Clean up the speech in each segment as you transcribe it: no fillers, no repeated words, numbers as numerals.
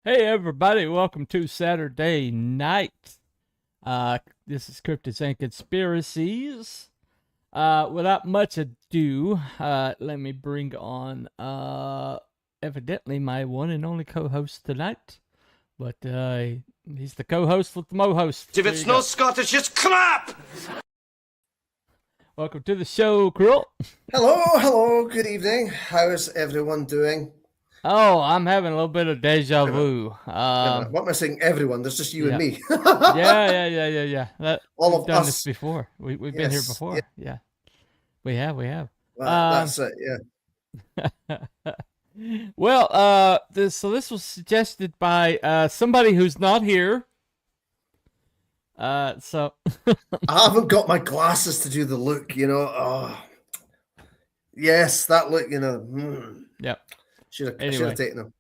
Hey everybody, welcome to Saturday night. This is Cryptids and Conspiracies. Without much ado, let me bring on evidently my one and only co-host tonight. But he's the co-host with the mo-host. If it's no Scottish, it's crap! Welcome to the show, Krill. Hello, good evening. How is everyone doing? Oh, I'm having a little bit of deja vu. What am I saying? Everyone? There's just you and me. Yeah. All we've of done us. this before. We've been here before. Yeah. We have. That's it. Yeah. Well, this was suggested by somebody who's not here. So I haven't got my glasses to do the look. Oh, yes, that look. Yep. Should have taken them.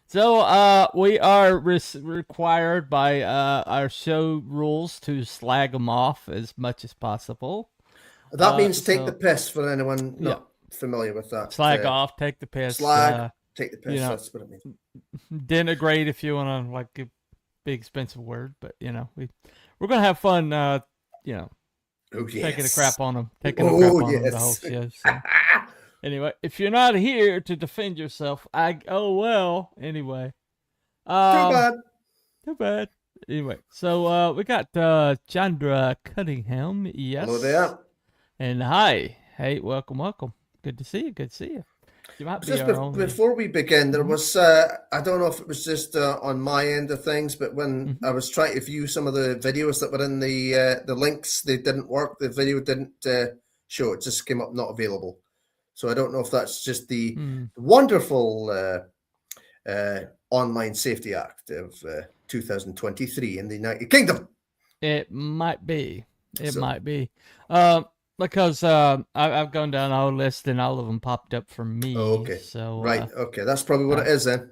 So we are required by our show rules to slag them off as much as possible. That means take the piss for anyone not familiar with that. Slag off, take the piss. Take the piss. That's what it means. Denigrate if you want to, like a big expensive word, but we're gonna have fun. Oh, yes. Taking a crap on them, taking a crap on them the whole show. So. Anyway, if you're not here to defend yourself, well. Anyway, Too bad. Anyway, so we got Chandra Cunningham. Yes. Hello there. And hi. Hey, welcome. Good to see you. You might be before we begin, there was I don't know if it was just on my end of things, but when I was trying to view some of the videos that were in the links, they didn't work. The video didn't show. It just came up not available. So I don't know if that's just the wonderful Online Safety Act of 2023 in the United Kingdom. It might be. Might be. Because I've gone down our list and all of them popped up for me. Okay. So right. Okay, that's probably what it is then.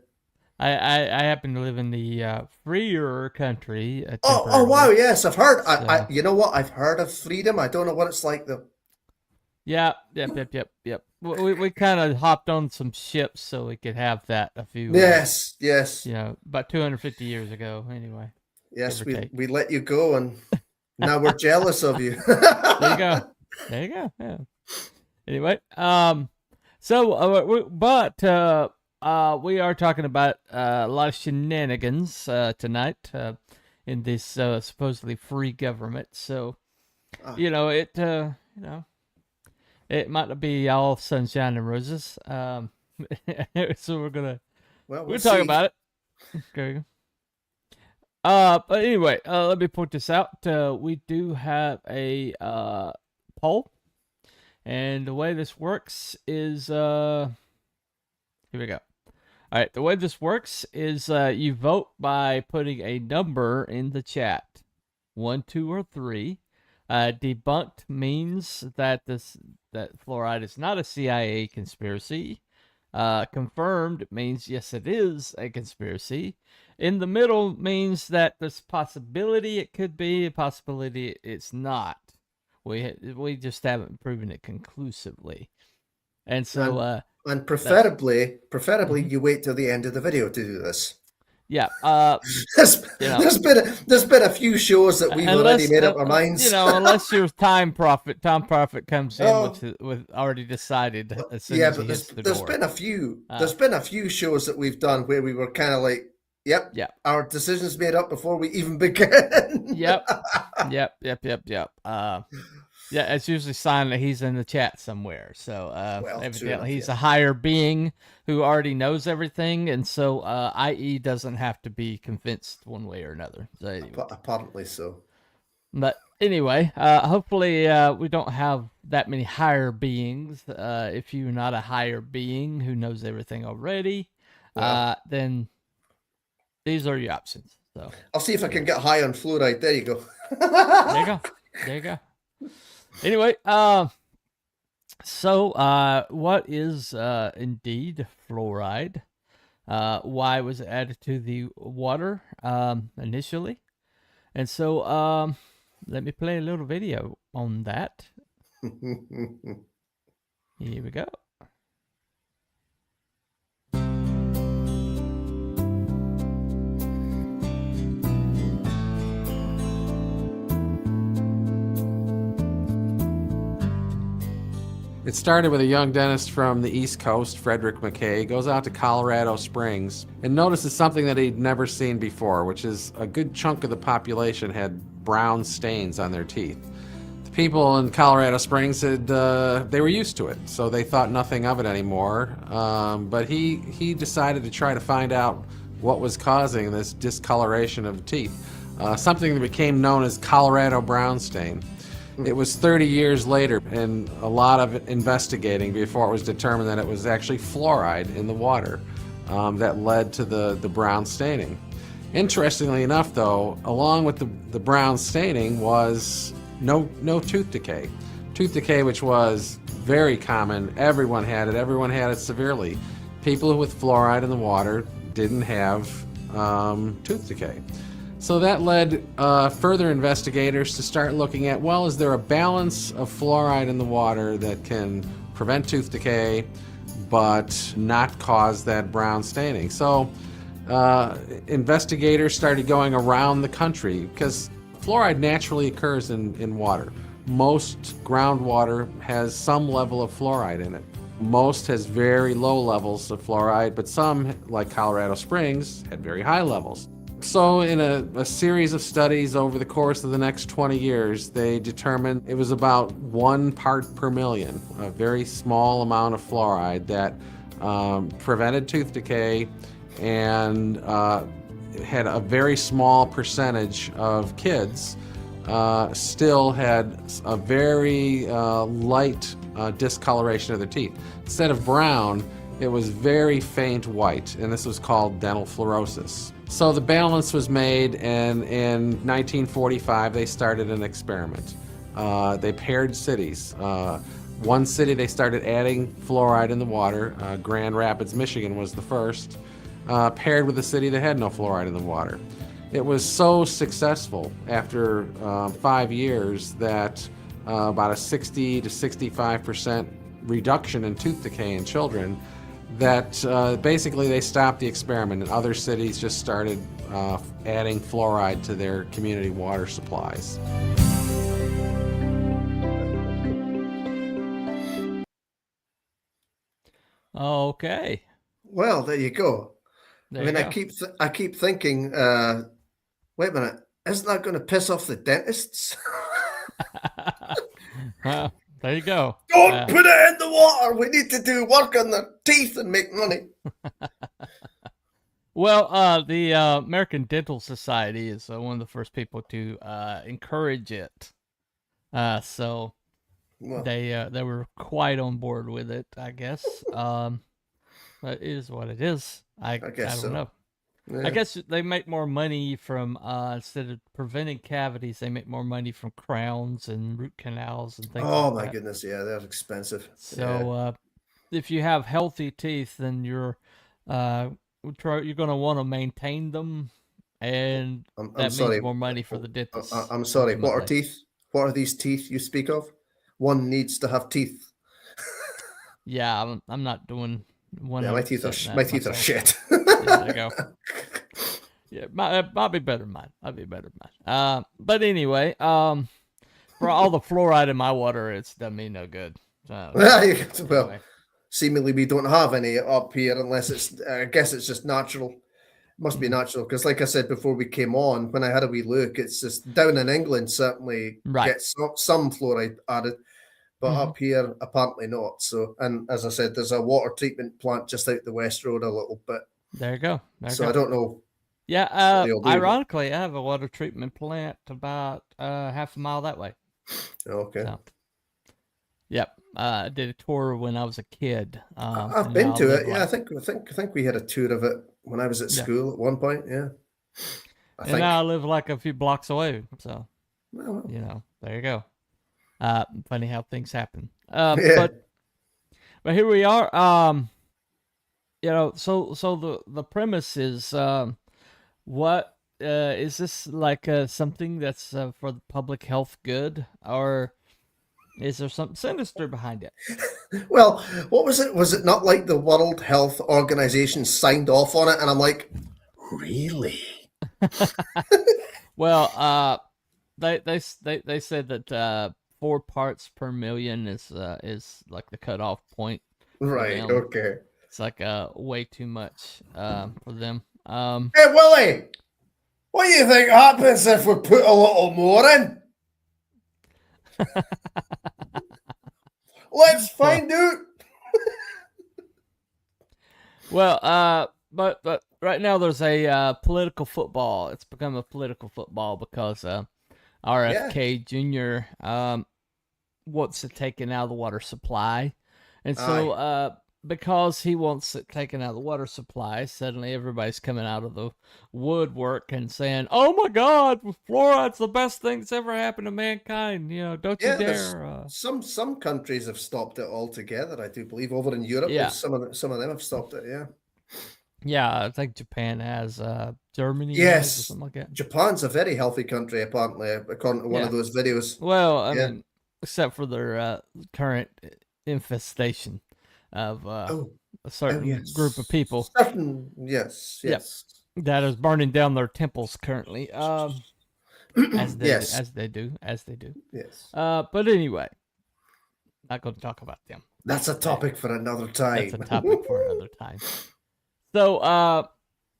I happen to live in the freer country. Oh wow! Yes, I've heard. So, you know what? I've heard of freedom. I don't know what it's like though. Yep. We kind of hopped on some ships so we could have that a few. Yes. About 250 years ago. Anyway. Yes, we let you go, and now we're jealous of you. There you go. Yeah. Anyway, we are talking about a lot of shenanigans tonight in this supposedly free government. So, it might not be all sunshine and roses. So we'll talk about it. Okay. But anyway, let me point this out. We do have a poll, and the way this works is here we go. All right, the way this works is you vote by putting a number in the chat, 1, 2, or 3. Debunked means that fluoride is not a CIA conspiracy. Confirmed means yes, it is a conspiracy. In the middle means that there's possibility it could be, a possibility it's not. We just haven't proven it conclusively. And so and preferably you wait till the end of the video to do this. Yeah. There's been a few shows that we've already made up our minds. Unless your Tom Prophet comes in with already decided. As soon as there's been a few. There's been a few shows that we've done where we were kind of like, yep, our decisions made up before we even begin. Yep. Yeah, it's usually a sign that he's in the chat somewhere. So evidently he's a higher being who already knows everything, and so IE doesn't have to be convinced one way or another. So anyway. Apparently so. But anyway, hopefully we don't have that many higher beings. If you're not a higher being who knows everything already, then these are your options. So I'll see if I can get high on fluoride. There you go. There you go. Anyway, so what is indeed fluoride? Why was it added to the water initially? And so let me play a little video on that. Here we go. It started with a young dentist from the East Coast, Frederick McKay, goes out to Colorado Springs and notices something that he'd never seen before, which is a good chunk of the population had brown stains on their teeth. The people in Colorado Springs said they were used to it, so they thought nothing of it anymore. But he decided to try to find out what was causing this discoloration of the teeth, something that became known as Colorado brown stain. It was 30 years later and a lot of investigating before it was determined that it was actually fluoride in the water that led to the brown staining. Interestingly enough, though, along with the brown staining was no tooth decay. Tooth decay, which was very common. Everyone had it severely. People with fluoride in the water didn't have tooth decay. So that led further investigators to start looking at, well, is there a balance of fluoride in the water that can prevent tooth decay but not cause that brown staining? So investigators started going around the country because fluoride naturally occurs in water. Most groundwater has some level of fluoride in it. Most has very low levels of fluoride, but some, like Colorado Springs, had very high levels. So in a series of studies over the course of the next 20 years, they determined it was about 1 part per million, a very small amount of fluoride that prevented tooth decay and had a very small percentage of kids still had a very light discoloration of their teeth. Instead of brown, it was very faint white, and this was called dental fluorosis. So the balance was made, and in 1945 they started an experiment. They paired cities. One city they started adding fluoride in the water. Grand Rapids, Michigan was the first, paired with a city that had no fluoride in the water. It was so successful after 5 years that about a 60 to 65% reduction in tooth decay in children, that basically they stopped the experiment and other cities just started adding fluoride to their community water supplies. Okay. Well, there you go. There I mean, you I go. keep thinking, wait a minute, isn't that going to piss off the dentists? Well, there you go. Don't put it in the water. We need to do work on their teeth and make money. Well, the American Dental Society is one of the first people to encourage it. So Well, they were quite on board with it, I guess. But it is what it is. I guess don't so. know. Yeah. I guess they make more money from instead of preventing cavities, they make more money from crowns and root canals and things Oh like my that. goodness, yeah, they're expensive. So if you have healthy teeth, then you're going to want to maintain them, and I'm that sorry. means more money for the dentist. I'm sorry. What are ultimately. teeth? What are these teeth you speak of? One needs to have teeth. Yeah, I'm not doing 100%. Yeah, my teeth are myself. shit. Yeah, there you go. Yeah, might be better than mine. Might be better than mine. But anyway, for all the fluoride in my water, it's done me no good. So, Well, anyway. seemingly we don't have any up here unless it's. I guess it's just natural. It must be natural because, like I said before we came on, when I had a wee look, it's just down in England certainly Right. gets some fluoride added, but up here apparently not. So, and as I said, there's a water treatment plant just out the West Road a little bit. There you go. I don't know. Yeah, they'll do. ironically, I have a water treatment plant about half a mile that way. Okay. So, yep. I did a tour when I was a kid. I've been to it. Yeah, I think we had a tour of it when I was at school at one point. Yeah. Now I live like a few blocks away. So, well. There you go. Funny how things happen. Yeah. But here we are. So the premise is, what is this like something that's for the public health good, or is there something sinister behind it? Well, what was it? Was it not like the World Health Organization signed off on it? And I'm like, really? Well, they said that 4 parts per million is like the cutoff point. Right. them. Okay. It's like way too much for them. Hey, Willie, what do you think happens if we put a little more in? Let's find out. Well, but right now there's a political football. It's become a political football because RFK Jr. Wants it taken out of the water supply, and so because he wants it taken out of the water supply, suddenly everybody's coming out of the woodwork and saying, "Oh my God, fluoride's the best thing that's ever happened to mankind." You know, don't you dare. Some countries have stopped it altogether. I do believe over in Europe, some of them have stopped it. Yeah. Yeah, I think Japan has, Germany has, or Yes, something like that. Japan's a very healthy country, apparently, according to one of those videos. Well, I mean, except for their current infestation of a certain group of people. Yes. That is burning down their temples currently. As they do. Yes. But anyway, not going to talk about them. That's a topic for another time. That's a topic for another time. So,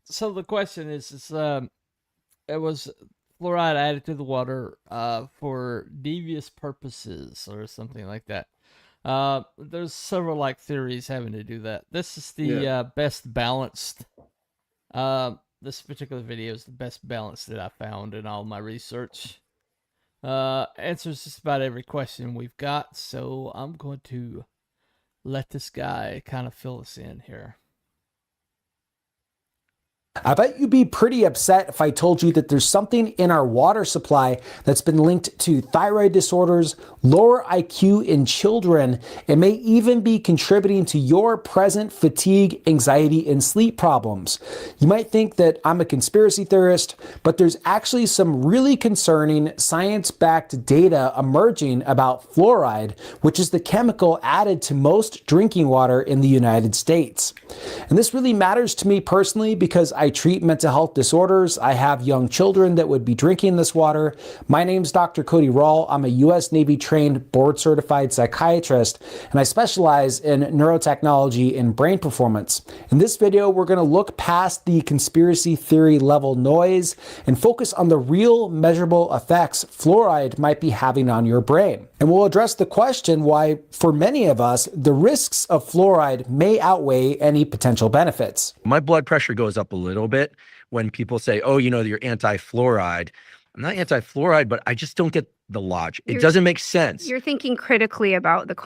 so the question is, it was fluoride added to the water for devious purposes or something like that. There's several like theories having to do that. This is the best balanced. This particular video is the best balanced that I found in all my research. Answers just about every question we've got. So I'm going to let this guy kind of fill us in here. I bet you'd be pretty upset if I told you that there's something in our water supply that's been linked to thyroid disorders, lower IQ in children, and may even be contributing to your present fatigue, anxiety, and sleep problems. You might think that I'm a conspiracy theorist, but there's actually some really concerning science-backed data emerging about fluoride, which is the chemical added to most drinking water in the United States. And this really matters to me personally because I treat mental health disorders. I have young children that would be drinking this water. My name's Dr. Cody Rawl. I'm a U.S. Navy trained board certified psychiatrist, and I specialize in neurotechnology and brain performance. In this video, we're going to look past the conspiracy theory level noise and focus on the real measurable effects fluoride might be having on your brain. And we'll address the question why, for many of us, the risks of fluoride may outweigh any potential benefits. My blood pressure goes up a little bit when people say, oh, you know, you're anti-fluoride. I'm not anti-fluoride, but I just don't get the logic. It doesn't make sense. You're thinking critically about it.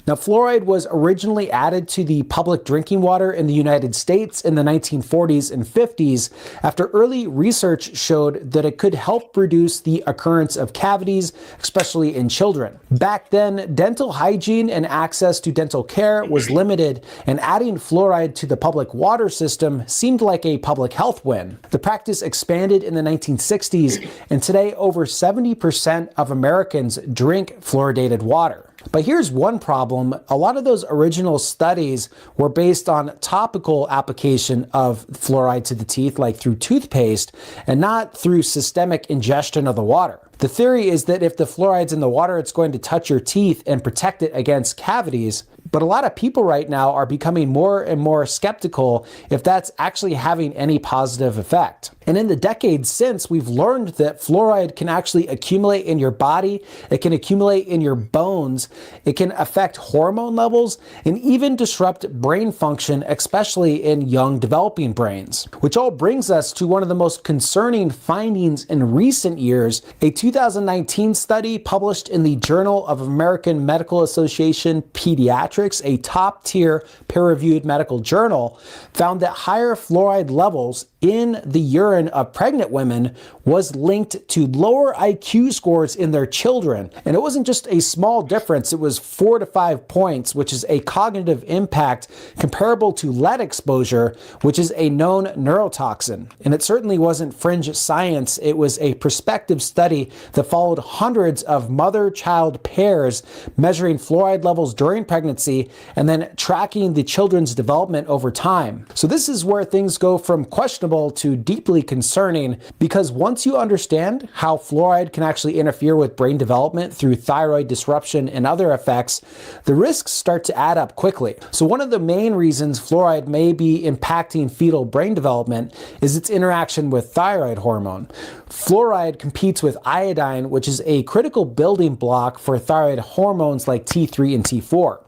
Now, fluoride was originally added to the public drinking water in the United States in the 1940s and 50s after early research showed that it could help reduce the occurrence of cavities, especially in children. Back then, dental hygiene and access to dental care was limited, and adding fluoride to the public water system seemed like a public health win. The practice expanded in the 1960s, and today over 70% of Americans drink fluoridated water. But here's one problem. A lot of those original studies were based on topical application of fluoride to the teeth, like through toothpaste, and not through systemic ingestion of the water. The theory is that if the fluoride's in the water, it's going to touch your teeth and protect it against cavities. But a lot of people right now are becoming more and more skeptical if that's actually having any positive effect. And in the decades since, we've learned that fluoride can actually accumulate in your body, it can accumulate in your bones, it can affect hormone levels, and even disrupt brain function, especially in young developing brains. Which all brings us to one of the most concerning findings in recent years. A 2019 study published in the Journal of American Medical Association Pediatrics, a top-tier peer-reviewed medical journal, found that higher fluoride levels in the urine of pregnant women was linked to lower IQ scores in their children. And it wasn't just a small difference, it was 4 to 5 points, which is a cognitive impact comparable to lead exposure, which is a known neurotoxin. And it certainly wasn't fringe science, it was a prospective study that followed hundreds of mother-child pairs measuring fluoride levels during pregnancy pregnancy and then tracking the children's development over time. So this is where things go from questionable to deeply concerning, because once you understand how fluoride can actually interfere with brain development through thyroid disruption and other effects, the risks start to add up quickly. So one of the main reasons fluoride may be impacting fetal brain development is its interaction with thyroid hormone. Fluoride competes with iodine, which is a critical building block for thyroid hormones like T3 and T4.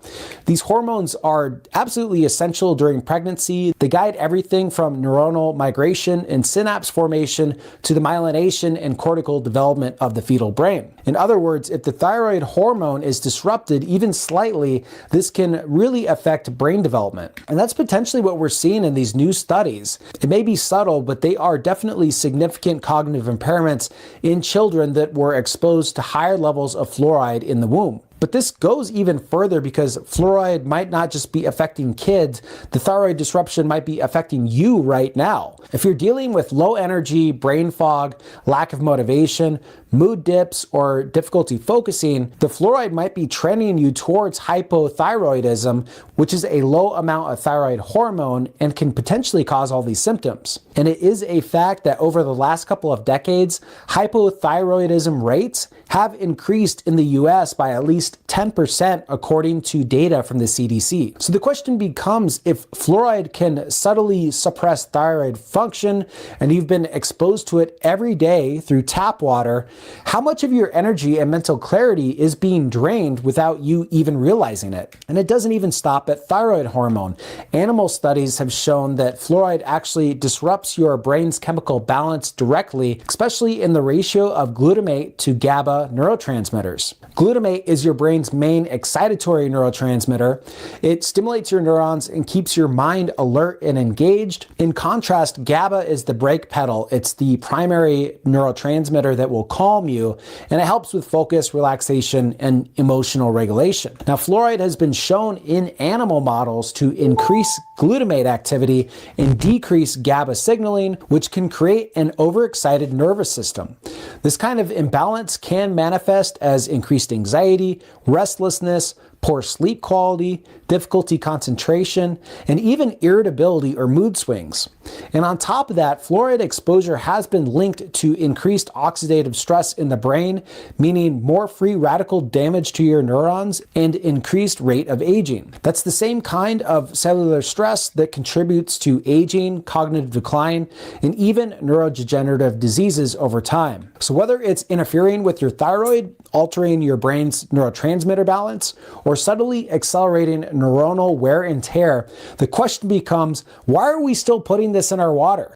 These hormones are absolutely essential during pregnancy. They guide everything from neuronal migration and synapse formation to the myelination and cortical development of the fetal brain. In other words, if the thyroid hormone is disrupted even slightly, this can really affect brain development. And that's potentially what we're seeing in these new studies. It may be subtle, but they are definitely significant cognitive impairments in children that were exposed to higher levels of fluoride in the womb. But this goes even further, because fluoride might not just be affecting kids, the thyroid disruption might be affecting you right now. If you're dealing with low energy, brain fog, lack of motivation, mood dips, or difficulty focusing, the fluoride might be trending you towards hypothyroidism, which is a low amount of thyroid hormone and can potentially cause all these symptoms. And it is a fact that over the last couple of decades, hypothyroidism rates have increased in the US by at least 10% according to data from the CDC. So the question becomes, if fluoride can subtly suppress thyroid function and you've been exposed to it every day through tap water, how much of your energy and mental clarity is being drained without you even realizing it? And it doesn't even stop at thyroid hormone. Animal studies have shown that fluoride actually disrupts your brain's chemical balance directly, especially in the ratio of glutamate to GABA neurotransmitters. Glutamate is your brain's main excitatory neurotransmitter. It stimulates your neurons and keeps your mind alert and engaged. In contrast, GABA is the brake pedal. It's the primary neurotransmitter that will calm you, and it helps with focus, relaxation, and emotional regulation. Now, fluoride has been shown in animal models to increase glutamate activity and decrease GABA signaling, which can create an overexcited nervous system. This kind of imbalance can manifest as increased anxiety, restlessness, poor sleep quality, difficulty concentration, and even irritability or mood swings. And on top of that, fluoride exposure has been linked to increased oxidative stress in the brain, meaning more free radical damage to your neurons and increased rate of aging. That's the same kind of cellular stress that contributes to aging, cognitive decline, and even neurodegenerative diseases over time. So whether it's interfering with your thyroid, altering your brain's neurotransmitter balance, or subtly accelerating neuronal wear and tear, the question becomes, why are we still putting this in our water?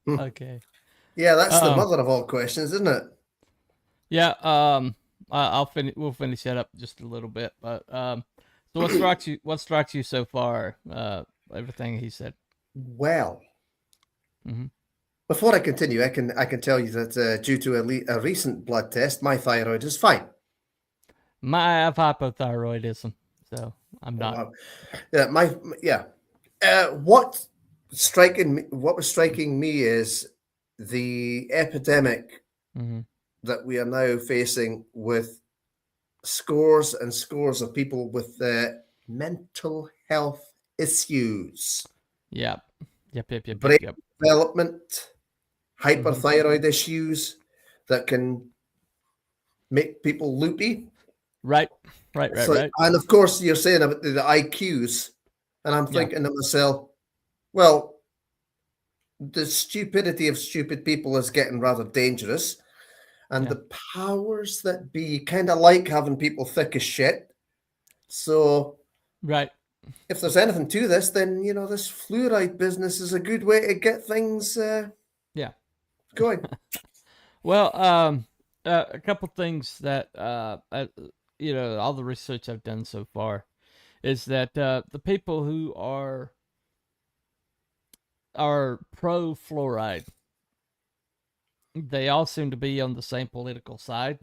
Okay. Yeah, that's the mother of all questions, isn't it? Yeah. I'll finish. We'll finish that up just a little bit. But so what strikes you? What strikes you so far? Everything he said. Well, Mhm. before I continue, I can tell you that due to a recent blood test, my thyroid is fine. I have hypothyroidism, so I'm not. Wow. What was striking me is the epidemic Mm-hmm. that we are now facing with scores and scores of people with mental health issues, Yep. brain Yep. development, hyperthyroid issues that can make people loopy. Right. So, and of course, you're saying about the IQs, and I'm thinking to myself, well, the stupidity of stupid people is getting rather dangerous, and the powers that be kind of like having people thick as shit. So, Right. if there's anything to this, then this fluoride business is a good way to get things going. Well, a couple things that all the research I've done so far is that the people who are pro fluoride, they all seem to be on the same political side,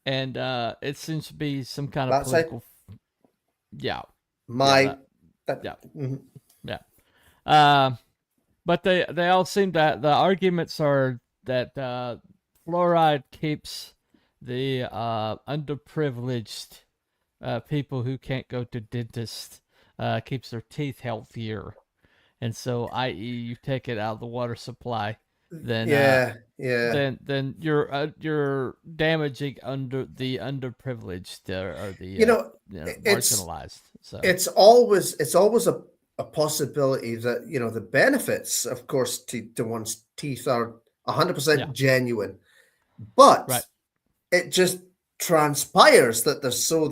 and it seems to be some kind of political. Yeah. But they all seem that the arguments are that fluoride keeps the underprivileged people who can't go to dentist, keeps their teeth healthier. And so, i.e., you take it out of the water supply, then Yeah. then you're damaging the underprivileged, or the You know, it's marginalized. So it's always a possibility that, you know, the benefits, of course, to one's teeth are 100% yeah, genuine, but right. it just transpires that there's so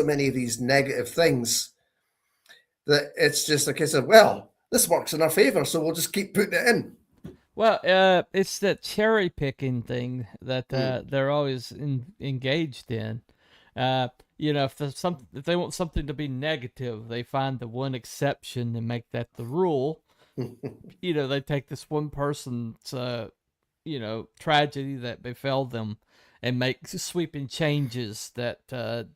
many of these negative things that it's just a case of, well, this works in our favor, so we'll just keep putting it in. Well, it's that cherry picking thing that they're always engaged in. You know, if they want something to be negative, they find the one exception and make that the rule. You know, they take this one person's tragedy that befell them and make sweeping changes that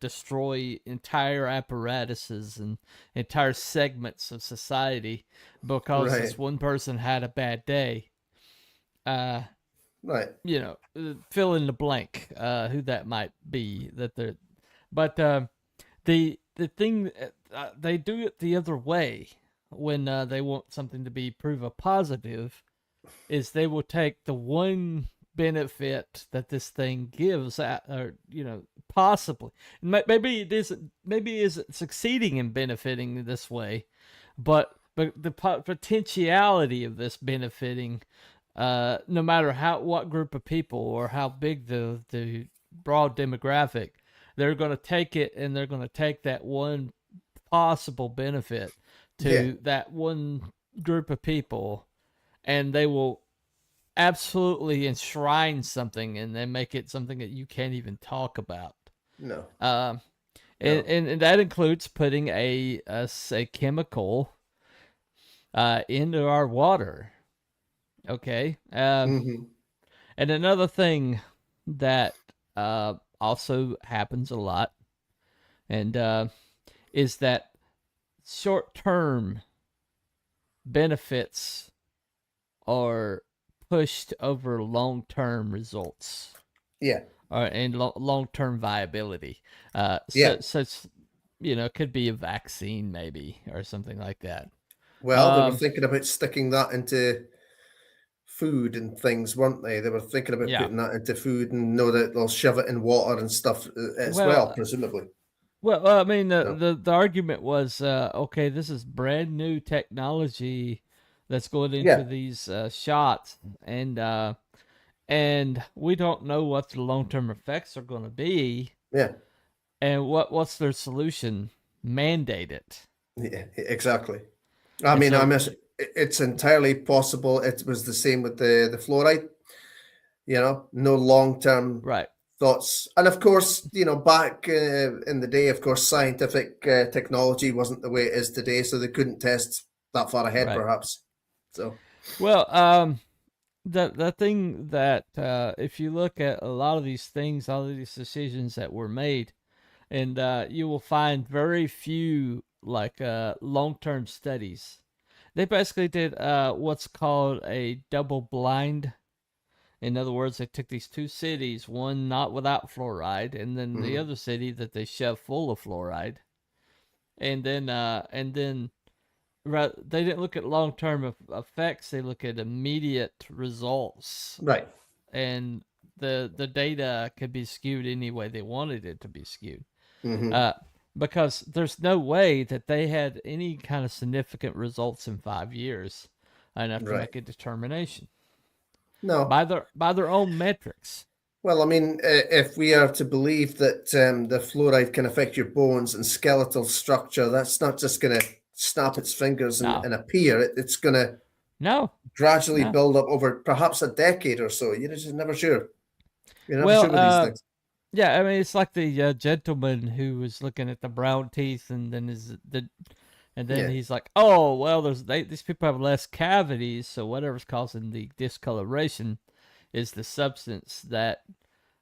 destroy entire apparatuses and entire segments of society because Right, this one person had a bad day. right. Fill in the blank, who that might be. But the thing, they do it the other way when they want something to be prove a positive, is they will take the one benefit that this thing gives, or possibly, maybe it isn't succeeding in benefiting this way, but the potentiality of this benefiting, no matter what group of people or how big the broad demographic, they're going to take it, and they're going to take that one possible benefit to that one group of people, and they will absolutely enshrine something and then make it something that you can't even talk about. No. And that includes putting a chemical into our water. Okay. Mm-hmm. And another thing that also happens a lot, and is that short-term benefits are pushed over long-term results. Yeah. And long-term viability. Such, could be a vaccine maybe, or something like that. Well, they were thinking about sticking that into food and things, weren't they? They were thinking about Yeah. putting that into food, and know that they'll shove it in water and stuff as well, presumably. Well, I mean, the argument was, okay, this is brand new technology that's going into these shots, and we don't know what the long-term effects are going to be. Yeah. And what's their solution? Mandate it. Yeah, exactly. I mean, it's entirely possible it was the same with the fluoride. No long-term right thoughts. And of course, back in the day, of course, scientific technology wasn't the way it is today, so they couldn't test that far ahead, perhaps. So, well, the thing that if you look at a lot of these things, all of these decisions that were made, and you will find very few long-term studies. They basically did what's called a double-blind. In other words, they took these two cities, one not without fluoride, and then the other city that they shoved full of fluoride. And then they didn't look at long-term effects. They look at immediate results. Right. And the data could be skewed any way they wanted it to be skewed. Because there's no way that they had any kind of significant results in 5 years enough to make a determination. No. By their own metrics. Well, I mean, if we are to believe that the fluoride can affect your bones and skeletal structure, that's not just going to snap its fingers and appear. It's going to gradually build up over perhaps a decade or so. You're just never sure. You're never sure with these things. Yeah, I mean, it's like the gentleman who was looking at the brown teeth, and then he's like, "Oh, well, these people have less cavities, so whatever's causing the discoloration is the substance that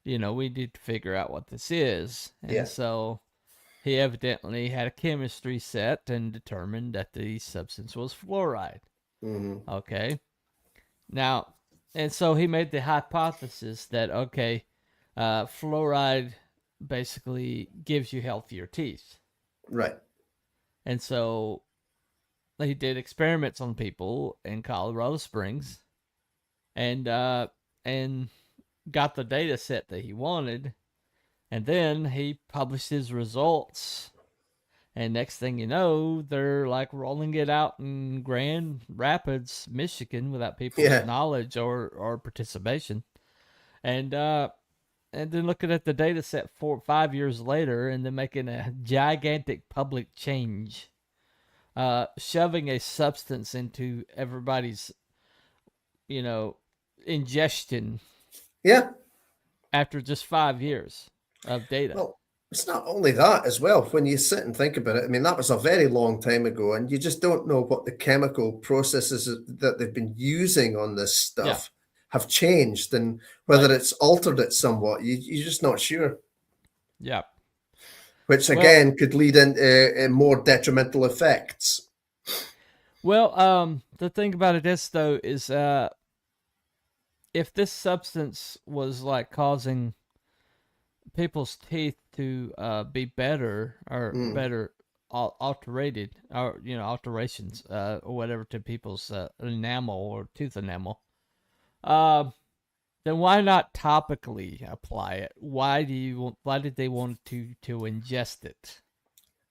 we need to figure out what this is." And so he evidently had a chemistry set and determined that the substance was fluoride. Okay, now, and so he made the hypothesis that fluoride basically gives you healthier teeth. Right. And so they did experiments on people in Colorado Springs, and got the data set that he wanted, and then he published his results. And next thing you know, they're like rolling it out in Grand Rapids, Michigan, without people's knowledge or participation. And then looking at the data set 4 or 5 years later, and then making a gigantic public change, shoving a substance into everybody's, ingestion. Yeah. After just 5 years of data. Well, it's not only that as well. When you sit and think about it, I mean, that was a very long time ago, and you just don't know what the chemical processes that they've been using on this stuff have changed, and whether it's altered it somewhat. You're just not sure. Yeah. Which again could lead into more detrimental effects. Well, the thing about it is, though, is if this substance was like causing people's teeth to be better or better alterated, or alterations or whatever to people's enamel or tooth enamel, then why not topically apply it? Why did they want to ingest it?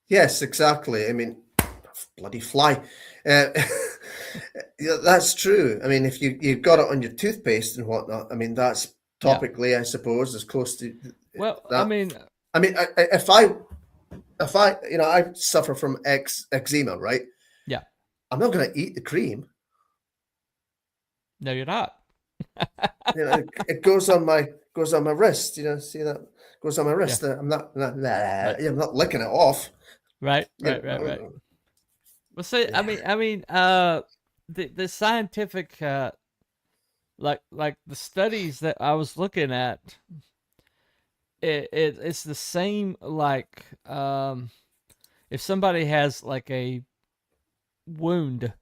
Yes, exactly. I mean, bloody fly. That's true. I mean, if you've got it on your toothpaste and whatnot, I mean, that's topically, I suppose, as close to. Well, that. I mean, if I, I suffer from eczema, right? Yeah. I'm not going to eat the cream. No, you're not. It goes on my wrist. See that goes on my wrist. Yeah. I'm not licking it off. Right. Well, see, yeah. I mean, the scientific, like the studies that I was looking at, it's the same. Like, if somebody has like a wound,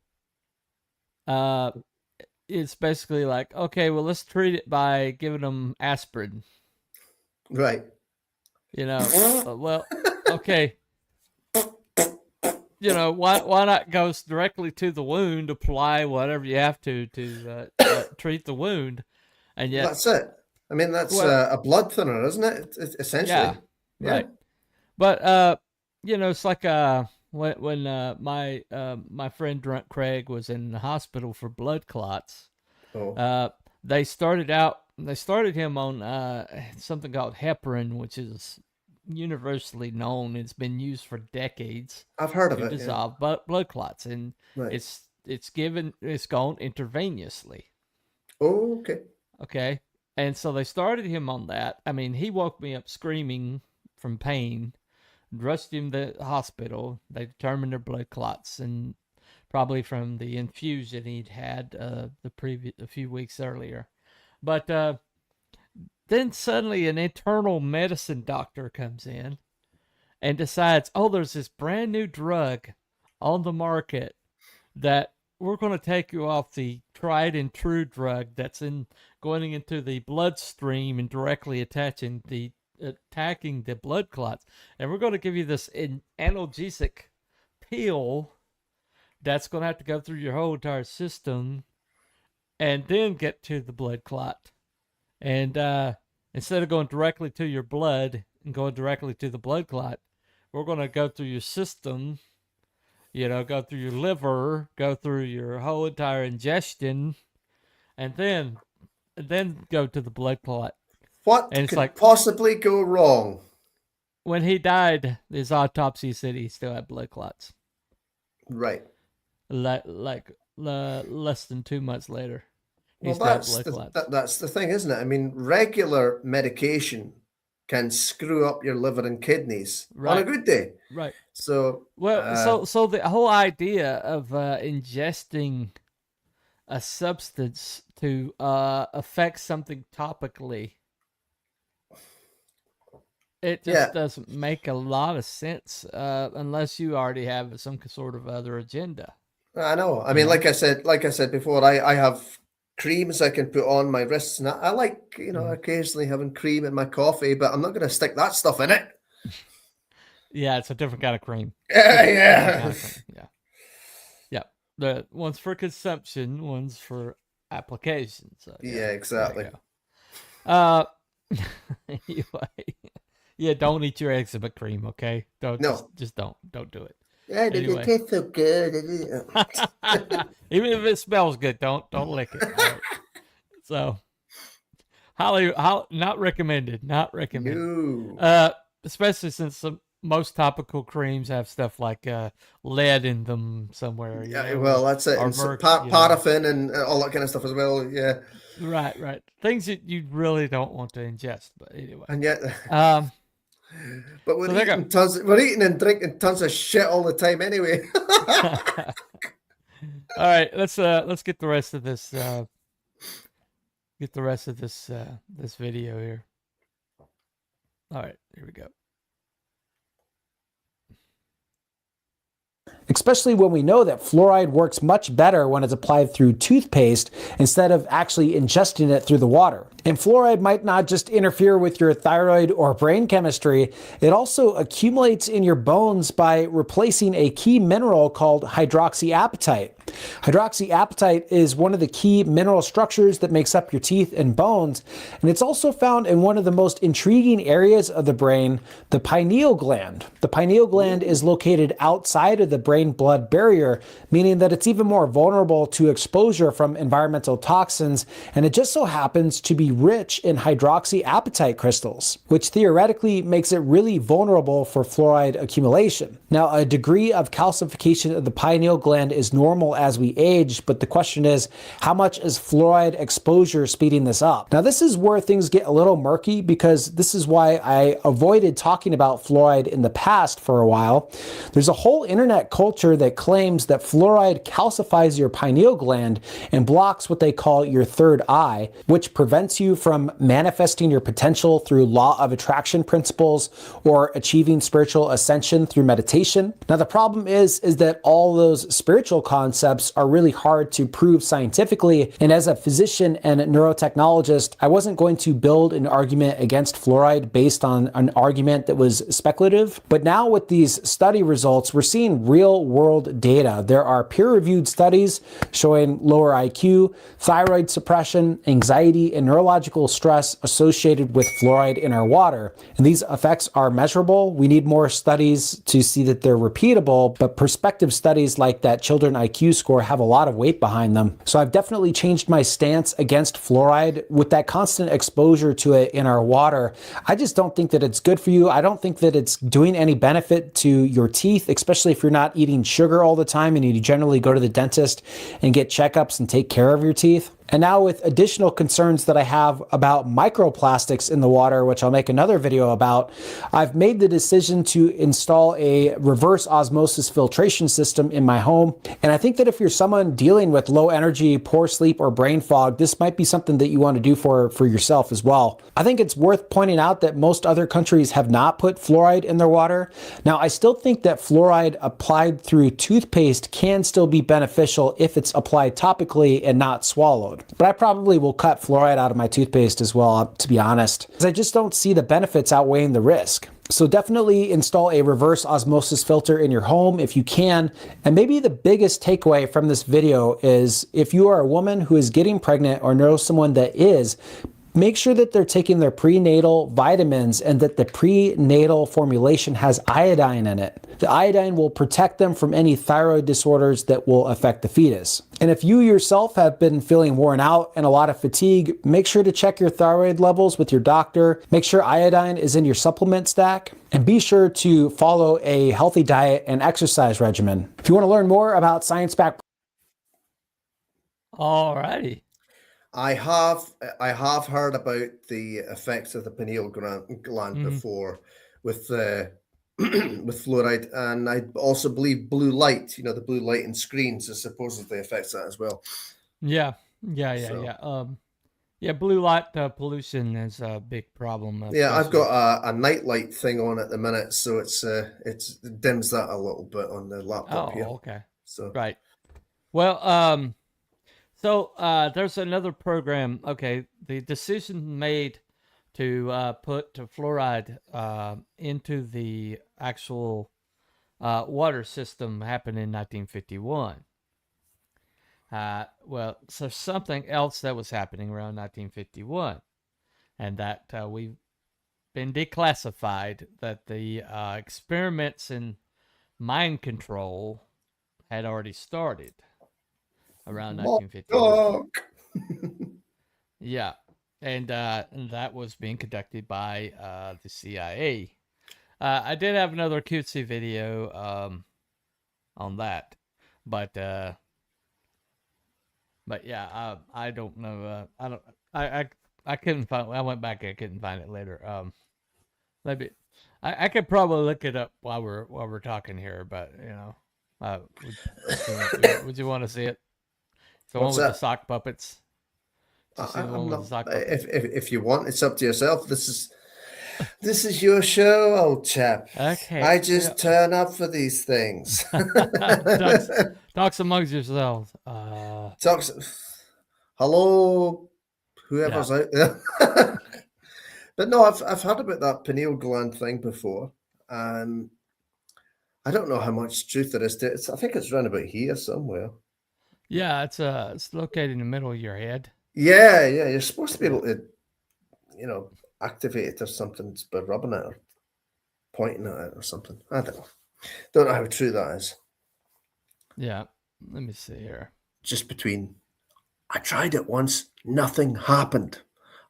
it's basically like, okay, well, let's treat it by giving them aspirin. Right. Well, okay. Why not go directly to the wound, apply whatever you have to treat the wound, and yet that's it. I mean, that's a blood thinner, isn't it? It's essentially. Yeah. Right. But it's like when my friend Drunk Craig was in the hospital for blood clots. They started him on something called heparin, which is universally known. It's been used for decades. I've heard of it. To dissolve blood clots, and it's gone intravenously. Oh, okay. Okay, and so they started him on that. I mean, he woke me up screaming from pain. Rushed him to the hospital. They determined their blood clots, and probably from the infusion he'd had a few weeks earlier. But then suddenly an internal medicine doctor comes in and decides, there's this brand new drug on the market that we're going to take you off the tried and true drug that's going into the bloodstream and directly attacking the blood clots, and we're going to give you this analgesic pill that's going to have to go through your whole entire system and then get to the blood clot. And instead of going directly to your blood and going directly to the blood clot, we're going to go through your system, go through your liver, go through your whole entire ingestion, and then go to the blood clot. What could possibly go wrong? When he died, his autopsy said he still had blood clots. Right. Like less than 2 months later. That's the thing, isn't it? I mean, regular medication can screw up your liver and kidneys on a good day. Right. So so the whole idea of ingesting a substance to affect something topically, it just doesn't make a lot of sense unless you already have some sort of other agenda. I know. I mean, like I said before, I have creams I can put on my wrists, and I like, you know, occasionally having cream in my coffee, but I'm not going to stick that stuff in it. Yeah, it's a different kind of cream. Yeah. Kind of cream. Yeah. Yeah. The one's for consumption, one's for application. So Yeah, exactly. there you go. Anyway, yeah, don't eat your eggs with cream, okay? Don't No. just don't do it. Yeah, Anyway. it tastes so good. Even if it smells good, don't lick it. Right? So, not recommended. Not recommended. No. Especially since most topical creams have stuff like lead in them somewhere. Yeah, well, that's it. And paraffin and all that kind of stuff as well. Yeah. Right. Things that you really don't want to ingest. But anyway. And yet, but we're eating and drinking tons of shit all the time anyway. All right, let's get the rest of this this video here. All right, here we go. Especially when we know that fluoride works much better when it's applied through toothpaste instead of actually ingesting it through the water. And fluoride might not just interfere with your thyroid or brain chemistry, it also accumulates in your bones by replacing a key mineral called hydroxyapatite. Hydroxyapatite is one of the key mineral structures that makes up your teeth and bones, and it's also found in one of the most intriguing areas of the brain, the pineal gland. The pineal gland is located outside of the brain-blood barrier, meaning that it's even more vulnerable to exposure from environmental toxins, and it just so happens to be rich in hydroxyapatite crystals, which theoretically makes it really vulnerable for fluoride accumulation. Now, a degree of calcification of the pineal gland is normal as we age, but the question is, how much is fluoride exposure speeding this up? Now, this is where things get a little murky, because this is why I avoided talking about fluoride in the past for a while. There's a whole internet culture that claims that fluoride calcifies your pineal gland and blocks what they call your third eye, which prevents you from manifesting your potential through law of attraction principles or achieving spiritual ascension through meditation. Now, the problem is that all those spiritual concepts are really hard to prove scientifically, and as a physician and neurotechnologist, I wasn't going to build an argument against fluoride based on an argument that was speculative. But now with these study results, we're seeing real world data. There are peer-reviewed studies showing lower IQ, thyroid suppression, anxiety, and neurological stress associated with fluoride in our water. And these effects are measurable. We need more studies to see that they're repeatable, but prospective studies like that children IQ score have a lot of weight behind them. So I've definitely changed my stance against fluoride. With that constant exposure to it in our water, I just don't think that it's good for you. I don't think that it's doing any benefit to your teeth, especially if you're not eating sugar all the time and you generally go to the dentist and get checkups and take care of your teeth. And now with additional concerns that I have about microplastics in the water, which I'll make another video about, I've made the decision to install a reverse osmosis filtration system in my home. And I think that if you're someone dealing with low energy, poor sleep, or brain fog, this might be something that you want to do for yourself as well. I think it's worth pointing out that most other countries have not put fluoride in their water. Now, I still think that fluoride applied through toothpaste can still be beneficial if it's applied topically and not swallowed. But I probably will cut fluoride out of my toothpaste as well, to be honest, because I just don't see the benefits outweighing the risk. So definitely install a reverse osmosis filter in your home if you can. And maybe the biggest takeaway from this video is, if you are a woman who is getting pregnant or know someone that is, make sure that they're taking their prenatal vitamins and that the prenatal formulation has iodine in it. The iodine will protect them from any thyroid disorders that will affect the fetus. And if you yourself have been feeling worn out and a lot of fatigue, make sure to check your thyroid levels with your doctor. Make sure iodine is in your supplement stack. And be sure to follow a healthy diet and exercise regimen. If you want to learn more about science-backed... Alrighty. I have heard about the effects of the pineal gland before with with fluoride, and I also believe blue light. You know, the blue light in screens is supposedly affects that as well. Yeah. Blue light pollution is a big problem. Yeah, I've got a night light thing on at the minute, so it dims that a little bit on the laptop here. Okay. So right. Well, So there's another program. Okay, the decision made to put fluoride into the actual water system happened in 1951. Well, so something else that was happening around 1951, and that we've been declassified, that the experiments in mind control had already started around 1951. Yeah, and that was being conducted by the CIA. I did have another cutesy video on that, but yeah, I don't know. I don't. I couldn't find. I went back. I couldn't find it later. Maybe I could probably look it up while we're talking here. But you know, would you want to see it? The What's one with that? the sock puppets. I'm not, if you want, it's up to yourself. This is your show, old chap. Okay. I just turn up for these things. Talks amongst yourselves. Hello, whoever's out there. But no, I've heard about that pineal gland thing before, and I don't know how much truth there is to it. I think it's around about here somewhere. Yeah, it's located in the middle of your head. Yeah, you're supposed to be able to, activate it or something by rubbing it or pointing at it or something. I don't know. Don't know how true that is. Yeah, let me see here. Just between, I tried it once, nothing happened.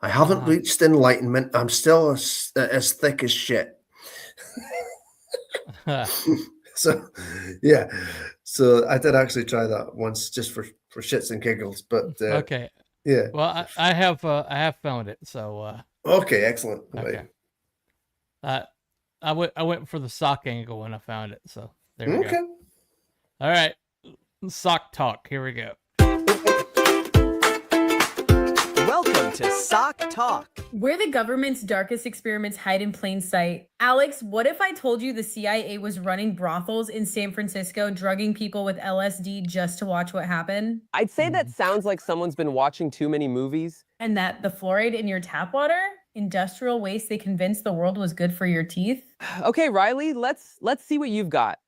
I haven't reached enlightenment. I'm still as thick as shit. So, yeah. So I did actually try that once just for shits and giggles. But okay. Yeah. Well, I have found it. So. Okay, excellent. Okay. Right. I went for the sock angle when I found it. So there we go. All right. Sock talk. Here we go. Welcome to Sock Talk, where the government's darkest experiments hide in plain sight. Alex, what if I told you the CIA was running brothels in San Francisco, drugging people with LSD just to watch what happened? I'd say that sounds like someone's been watching too many movies. And that the fluoride in your tap water, industrial waste they convinced the world was good for your teeth? Okay, Riley, let's see what you've got.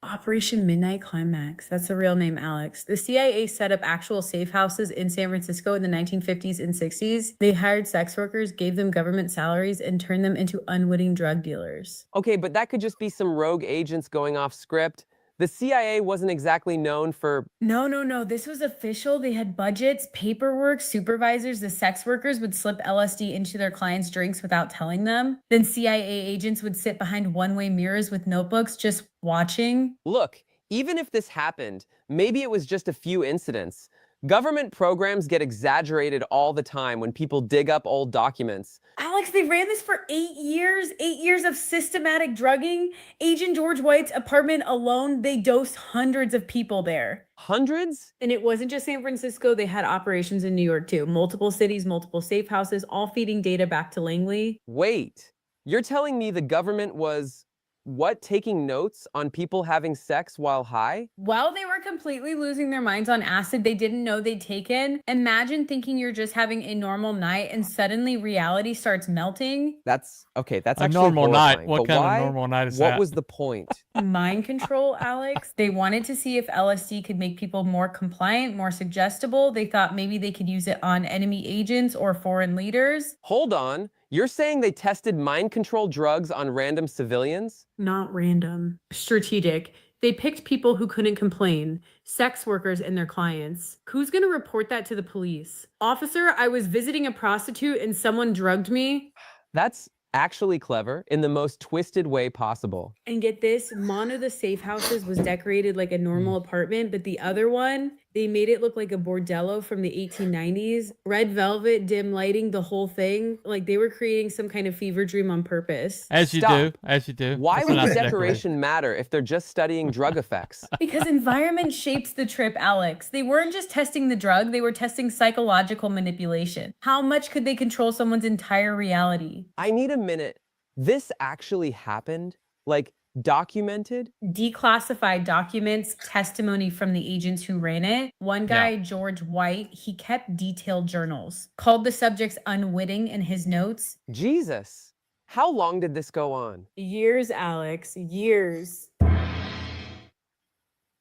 Operation Midnight Climax. That's the real name, Alex. The CIA set up actual safe houses in San Francisco in the 1950s and 60s. They hired sex workers, gave them government salaries, and turned them into unwitting drug dealers. Okay, but that could just be some rogue agents going off script. The CIA wasn't exactly known for... No. This was official. They had budgets, paperwork, supervisors. The sex workers would slip LSD into their clients' drinks without telling them. Then CIA agents would sit behind one-way mirrors with notebooks just watching. Look, even if this happened, maybe it was just a few incidents. Government programs get exaggerated all the time when people dig up old documents. Alex, they ran this for 8 years. 8 years of systematic drugging. Agent George White's apartment alone, they dosed hundreds of people there. Hundreds? And it wasn't just San Francisco. They had operations in New York too. Multiple cities, multiple safe houses, all feeding data back to Langley. Wait, you're telling me the government was... what, taking notes on people having sex while high? While they were completely losing their minds on acid they didn't know they'd taken. Imagine thinking you're just having a normal night and suddenly reality starts melting. That's actually a normal night. horrifying. What But kind why? of normal night is What that? was the point? Mind control, Alex. They wanted to see if LSD could make people more compliant, more suggestible. They thought maybe they could use it on enemy agents or foreign leaders. Hold on. You're saying they tested mind control drugs on random civilians? Not random. Strategic. They picked people who couldn't complain, sex workers and their clients. Who's gonna report that to the police? Officer, I was visiting a prostitute and someone drugged me. That's actually clever in the most twisted way possible. And get this, one of the safe houses was decorated like a normal apartment, but the other one, they made it look like a bordello from the 1890s. Red velvet, dim lighting, the whole thing. Like they were creating some kind of fever dream on purpose. As you Stop. do. Why That's would not the decorated. decoration matter if they're just studying drug effects? Because environment shapes the trip, Alex. They weren't just testing the drug, they were testing psychological manipulation. How much could they control someone's entire reality? I need a minute. This actually happened? Like, Documented? Declassified documents, testimony from the agents who ran it. One guy, George White, he kept detailed journals, called the subjects unwitting in his notes. Jesus. How long did this go on? Years, Alex, years.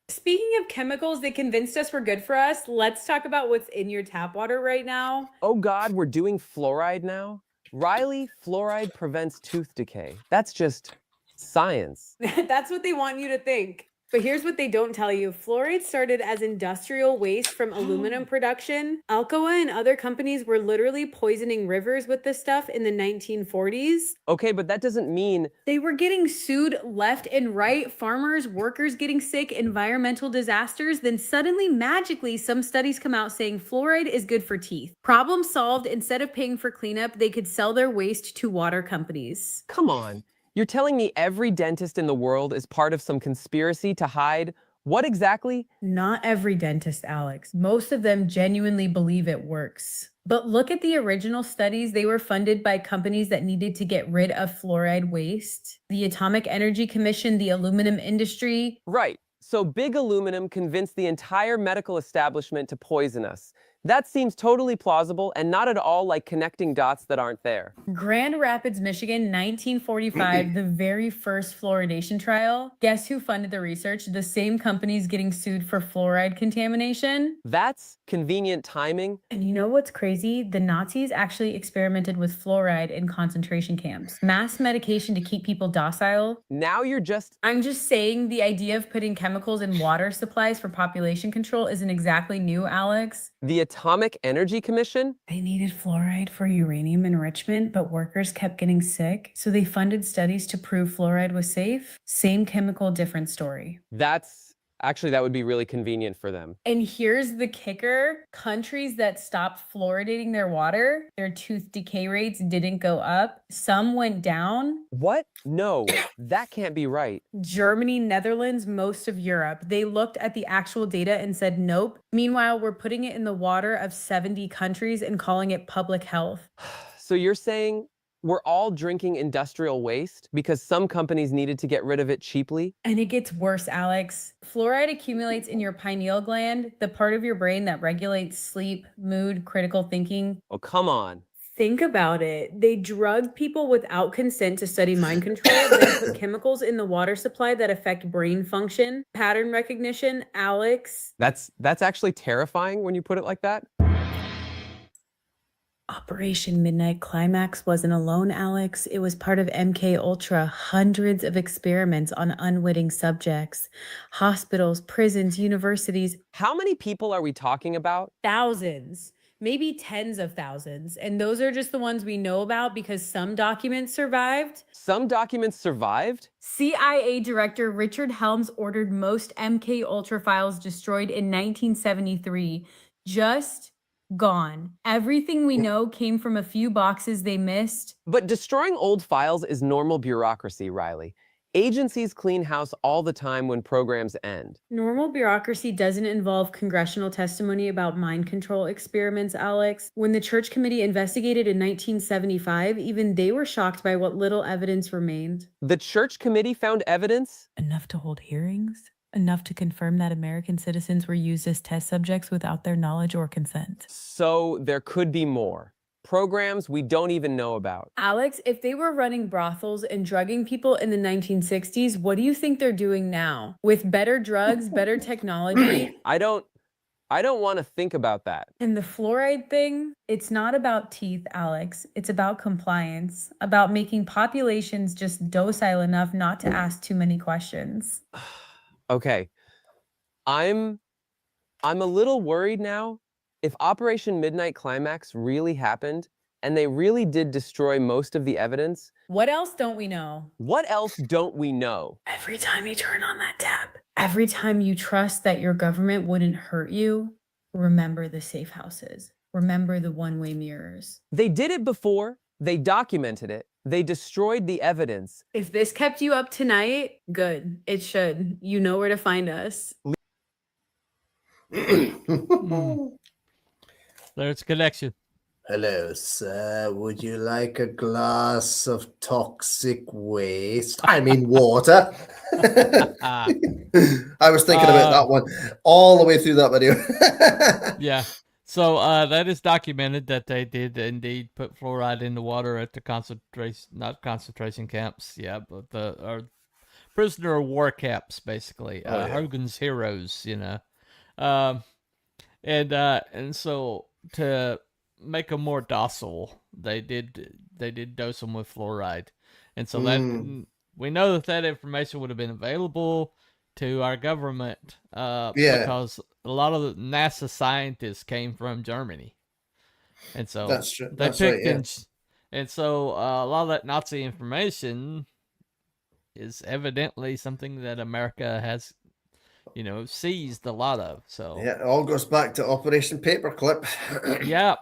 Speaking of chemicals that convinced us were good for us, let's talk about what's in your tap water right now. Oh God, we're doing fluoride now? Riley, fluoride prevents tooth decay. That's just science. That's what they want you to think. But here's what they don't tell you. Fluoride started as industrial waste from aluminum production. Alcoa and other companies were literally poisoning rivers with this stuff in the 1940s. Okay, but that doesn't mean... They were getting sued left and right, farmers, workers getting sick, environmental disasters. Then suddenly, magically, some studies come out saying fluoride is good for teeth. Problem solved. Instead of paying for cleanup, they could sell their waste to water companies. Come on. You're telling me every dentist in the world is part of some conspiracy to hide what exactly? Not every dentist, Alex. Most of them genuinely believe it works. But look at the original studies. They were funded by companies that needed to get rid of fluoride waste. The Atomic Energy Commission, the aluminum industry. Right. So big aluminum convinced the entire medical establishment to poison us. That seems totally plausible and not at all like connecting dots that aren't there. Grand Rapids, Michigan, 1945, the very first fluoridation trial. Guess who funded the research? The same companies getting sued for fluoride contamination. That's convenient timing. And you know what's crazy? The Nazis actually experimented with fluoride in concentration camps. Mass medication to keep people docile. Now you're just... I'm just saying the idea of putting chemicals in water supplies for population control isn't exactly new, Alex. The Atomic Energy Commission? They needed fluoride for uranium enrichment, but workers kept getting sick, so they funded studies to prove fluoride was safe. Same chemical, different story. Actually, that would be really convenient for them. And here's the kicker. Countries that stopped fluoridating their water, their tooth decay rates didn't go up. Some went down. What? No, that can't be right. Germany, Netherlands, most of Europe. They looked at the actual data and said, nope. Meanwhile, we're putting it in the water of 70 countries and calling it public health. So you're saying we're all drinking industrial waste because some companies needed to get rid of it cheaply? And it gets worse, Alex. Fluoride accumulates in your pineal gland, the part of your brain that regulates sleep, mood, critical thinking. Oh, come on. Think about it. They drugged people without consent to study mind control. They put chemicals in the water supply that affect brain function, pattern recognition. Alex. That's actually terrifying when you put it like that. Operation Midnight Climax wasn't alone, Alex. It was part of MK Ultra, hundreds of experiments on unwitting subjects. Hospitals, prisons, universities. How many people are we talking about? Thousands. Maybe tens of thousands. And those are just the ones we know about because some documents survived. Some documents survived? CIA Director Richard Helms ordered most MK Ultra files destroyed in 1973. Just gone. Everything we know came from a few boxes they missed. But destroying old files is normal bureaucracy, Riley. Agencies clean house all the time when programs end. Normal bureaucracy doesn't involve congressional testimony about mind control experiments, Alex. When the Church Committee investigated in 1975, even they were shocked by what little evidence remained. The Church Committee found evidence? Enough to hold hearings? Enough to confirm that American citizens were used as test subjects without their knowledge or consent. So there could be more. Programs we don't even know about. Alex, if they were running brothels and drugging people in the 1960s, what do you think they're doing now? With better drugs, better technology? I don't want to think about that. And the fluoride thing, it's not about teeth, Alex. It's about compliance, about making populations just docile enough not to ask too many questions. Okay. I'm a little worried now. If Operation Midnight Climax really happened, and they really did destroy most of the evidence... What else don't we know? What else don't we know? Every time you turn on that tap, every time you trust that your government wouldn't hurt you, remember the safe houses. Remember the one-way mirrors. They did it before. They documented it. They destroyed the evidence. If this kept you up tonight, good. It should. You know where to find us. There's connection. Hello, sir. Would you like a glass of toxic waste? I mean, water. I was thinking about that one all the way through that video. Yeah. So that is documented that they did indeed put fluoride in the water at the concentration, not concentration camps, yeah, but the prisoner of war camps, basically. Oh, yeah. Hogan's Heroes, you know. Um, and so to make them more docile, they did dose them with fluoride, and so that we know that information would have been available to our government Yeah. because a lot of the NASA scientists came from Germany, and so That's true. they That's right, picked yeah. and so a lot of that Nazi information is evidently something that America has, you know, seized a lot of. So Yeah, it all goes back to Operation Paperclip. Yep.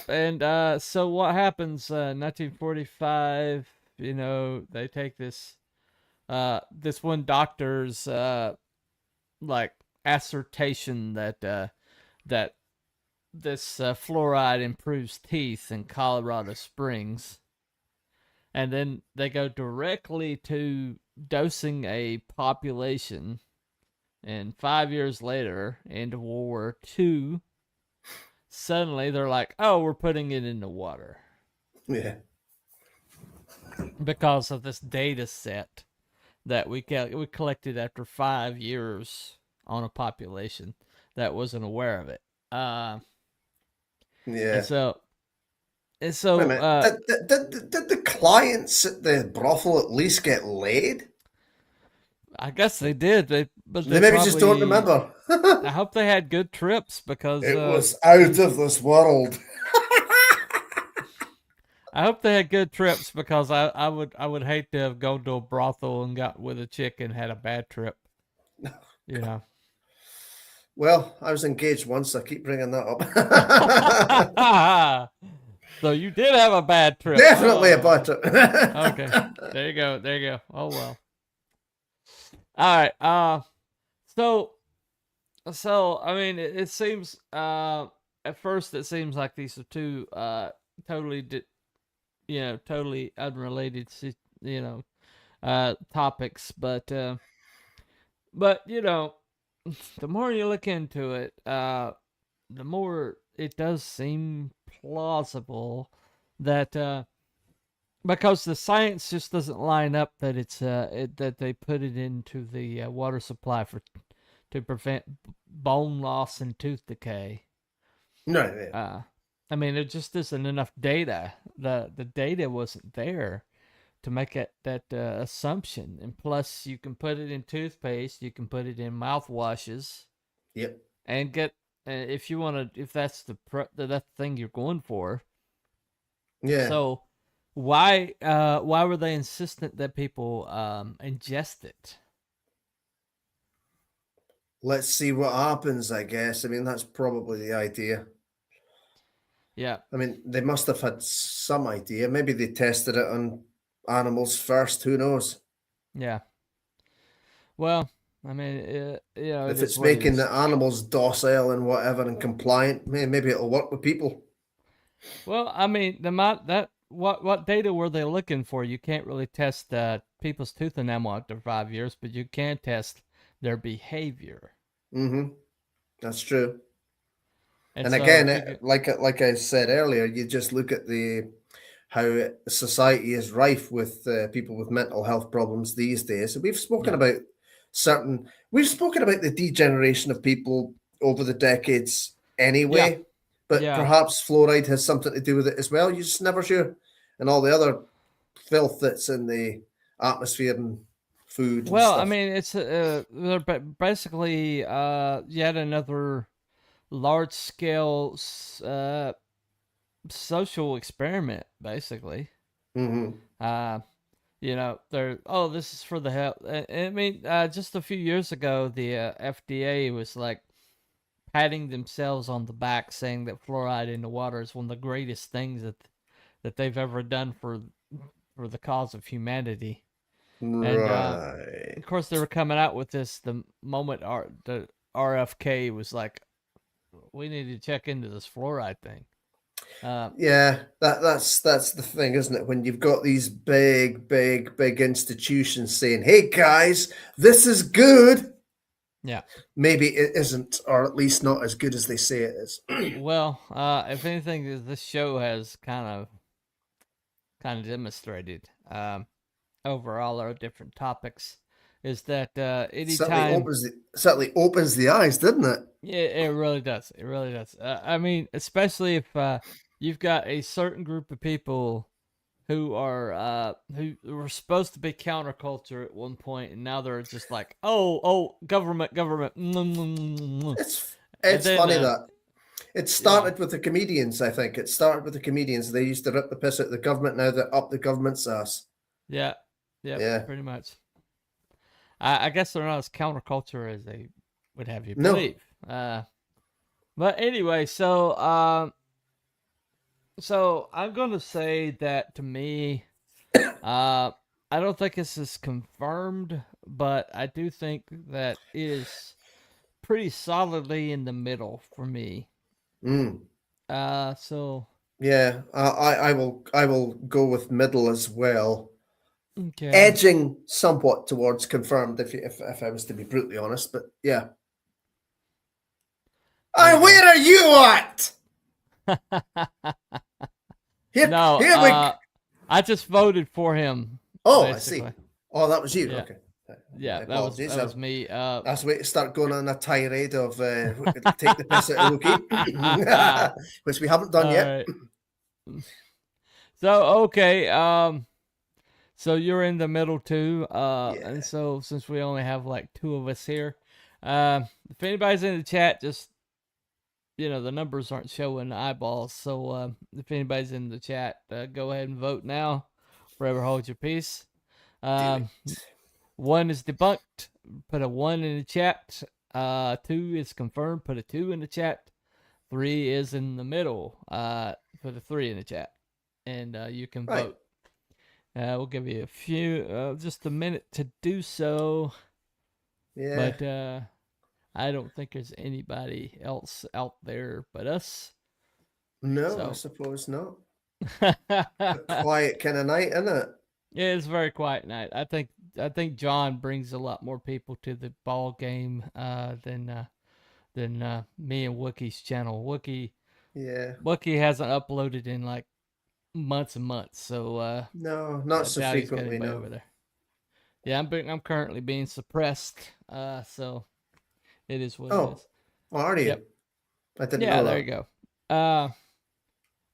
And so what happens? 1945. You know, they take this this one doctor's like assertion that that this fluoride improves teeth in Colorado Springs, and then they go directly to dosing a population. And 5 years later, into World War II, suddenly they're like, oh, we're putting it in the water. Yeah. Because of this data set that we collected after 5 years on a population that wasn't aware of it. Yeah. And so Wait a minute. Did the clients at the brothel at least get laid? I guess they did. But They maybe just don't remember. I hope they had good trips because It was out of this world. I hope they had good trips because I would hate to have gone to a brothel and got with a chick and had a bad trip. You know. Well, I was engaged once. I keep bringing that up. So you did have a bad trip. Definitely a bad trip. Okay. There you go. There you go. Oh well. All right. So I mean, it seems at first it seems like these are two totally totally unrelated topics, but you know, the more you look into it, the more it does seem plausible that because the science just doesn't line up that it's that they put it into the water supply to prevent bone loss and tooth decay. No. Yeah. I mean, there just isn't enough data. The data wasn't there to make that assumption. And plus, you can put it in toothpaste, you can put it in mouthwashes. Yep. And get if you want to, if that's the thing you're going for. Yeah. So why were they insistent that people ingest it? Let's see what happens, I guess. I mean, that's probably the idea. Yeah. I mean, they must have had some idea. Maybe they tested it on animals first. Who knows? Yeah. Well, I mean, if it's making the animals docile and whatever and compliant, maybe it'll work with people. Well, I mean, what data were they looking for? You can't really test people's tooth enamel after 5 years, but you can test their behavior. Mm-hmm. That's true. And so, again, like I said earlier, you just look at how society is rife with people with mental health problems these days. So we've spoken about the degeneration of people over the decades anyway, but perhaps fluoride has something to do with it as well. You're just never sure. And all the other filth that's in the atmosphere and food. Well, I mean, it's basically yet another large-scale social experiment, basically. Mm-hmm. You know, this is for the health. I mean, just a few years ago, the FDA was like patting themselves on the back, saying that fluoride in the water is one of the greatest things that they've ever done for the cause of humanity. Right. And of course, they were coming out with this the moment the RFK was like, we need to check into this fluoride thing. Yeah, that's the thing, isn't it? When you've got these big institutions saying, "Hey guys, this is good," Yeah. maybe it isn't, or at least not as good as they say it is. Well, if anything, this show has kind of demonstrated over all our different topics is that anytime Certainly opens the eyes, didn't it? yeah, it really does. It really does. I mean, especially if you've got a certain group of people who were supposed to be counterculture at one point, and now they're just like, oh, government, government. It's And it's then, funny that it yeah, started with the comedians. I think it started with the comedians. They used to rip the piss out of the government. Now they're up the government's ass. yeah, Yeah. pretty much. I guess they're not as counterculture as they would have you No. believe. But anyway, so I'm gonna say that to me, I don't think this is confirmed, but I do think that it is pretty solidly in the middle for me. Mm. So Yeah. I will go with middle as well. okay. Edging somewhat towards confirmed, if I was to be brutally honest, but yeah. Okay. Where are you at? Here, No, here we. I just voted for him. Oh, basically. I see. Oh, that was you. Yeah. Okay. Yeah, My that was apologies. me. I was waiting to start going on a tirade of take the piss out of Wookiee, which we haven't done yet. Right. So okay, so you're in the middle too, and so since we only have like two of us here, if anybody's in the chat, just the numbers aren't showing eyeballs, so if anybody's in the chat, go ahead and vote now. Forever hold your peace. One is debunked. Put a 1 in the chat. 2 is confirmed. Put a 2 in the chat. 3 is in the middle. Put a 3 in the chat, and you can vote. We'll give you just a minute to do so. Yeah. But I don't think there's anybody else out there but us. No, I suppose not. A quiet kind of night, isn't it? Yeah, it's a very quiet night. I think John brings a lot more people to the ball game than me and Wookiee's channel. Wookiee hasn't uploaded in like months and months, so no, not so frequently. No. Over there. Yeah, I'm currently being suppressed, so it is what it is. Oh, are you? Yep. I didn't know that. There you go.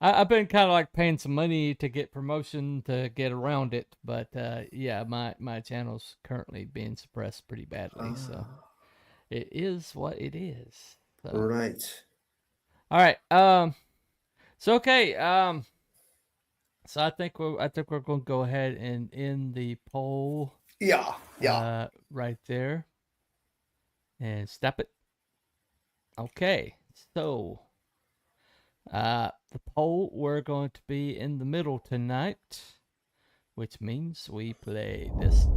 I've been kind of like paying some money to get promotion to get around it, but yeah, my channel's currently being suppressed pretty badly, so it is what it is. So. Right. All right. So okay. So I think we're going to go ahead and end the poll. Yeah. Yeah. Right there. And stop it. Okay. So. The poll, we're going to be in the middle tonight, which means we play this.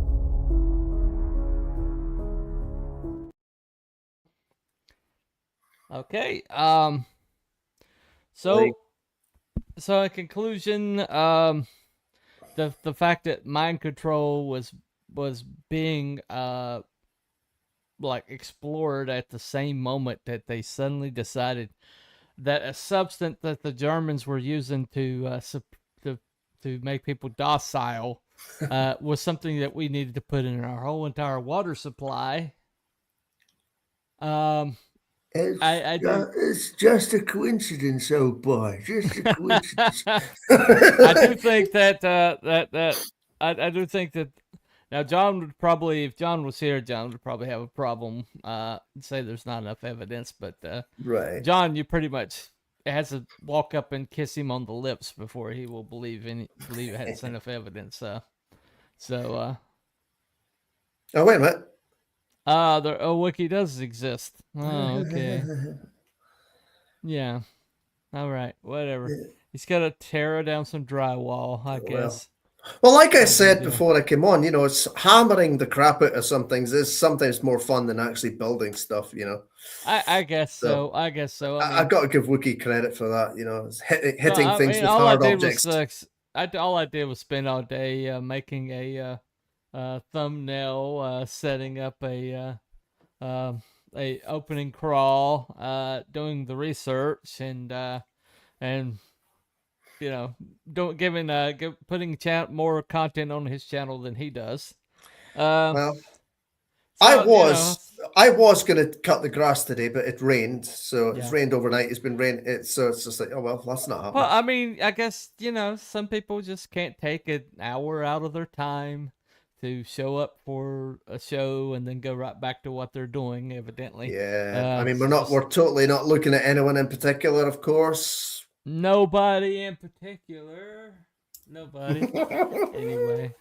Okay. So in conclusion, the fact that mind control was being like explored at the same moment that they suddenly decided that a substance that the Germans were using to make people docile was something that we needed to put in our whole entire water supply. It's just a coincidence, oh boy, just a coincidence. I do think that I do think that now John would probably, if John was here, John would probably have a problem. Say there's not enough evidence, but right, John, you pretty much has to walk up and kiss him on the lips before he will believe it has enough evidence. Oh wait a minute. The wiki does exist. Oh, okay. Yeah. All right. Whatever. He's got to tear down some drywall, I guess. Well, like I No big said deal. before I came on, it's hammering the crap out of some things is sometimes more fun than actually building stuff. I guess So so. I guess so. I I've mean, got to give Wookiee credit for that. It's no, hitting I things mean, with all I hard did was objects. all I did was spend all day making thumbnail, setting up a opening crawl, doing the research, and putting more content on his channel than he does. Well, So I was going to cut the grass today, but it rained. So it's yeah. rained overnight. It's been raining. So it's just like, oh well, that's not happening. Well, I mean, I guess some people just can't take an hour out of their time to show up for a show and then go right back to what they're doing. Evidently, Yeah, I mean, it's we're totally not looking at anyone in particular, of course. nobody in particular. Nobody. Anyway,